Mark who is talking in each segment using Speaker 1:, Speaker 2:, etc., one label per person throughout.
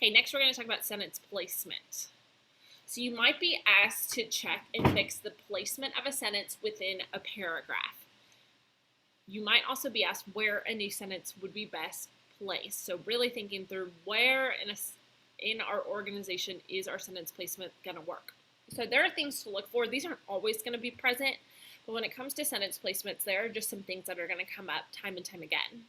Speaker 1: Okay, next we're going to talk about sentence placement. So you might be asked to check and fix the placement of a sentence within a paragraph. You might also be asked where a new sentence would be best placed. So really thinking through where in our organization is our sentence placement going to work. So there are things to look for. These aren't always going to be present, but when it comes to sentence placements, there are just some things that are going to come up time and time again.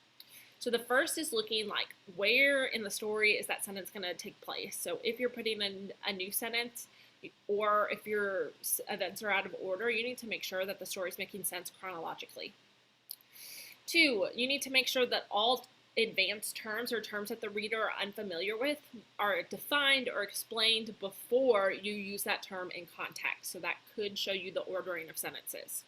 Speaker 1: So the first is looking like where in the story is that sentence going to take place. So if you're putting in a new sentence or if your events are out of order, you need to make sure that the story is making sense chronologically. 2, you need to make sure that all advanced terms or terms that the reader are unfamiliar with are defined or explained before you use that term in context. So that could show you the ordering of sentences.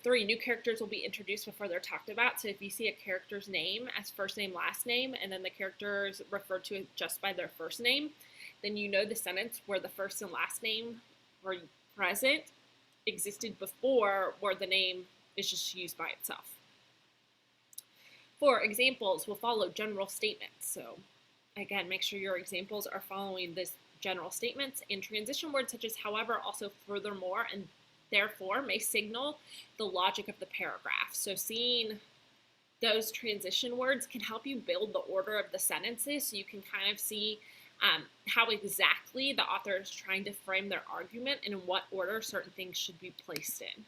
Speaker 1: 3, new characters will be introduced before they're talked about. So if you see a character's name as first name, last name, and then the characters referred to just by their first name, then you know the sentence where the first and last name were present existed before where the name is just used by itself. 4, examples will follow general statements. So again, make sure your examples are following this general statements, and transition words such as however, also, furthermore, and therefore may signal the logic of the paragraph. So seeing those transition words can help you build the order of the sentences so you can kind of see how exactly the author is trying to frame their argument and in what order certain things should be placed in.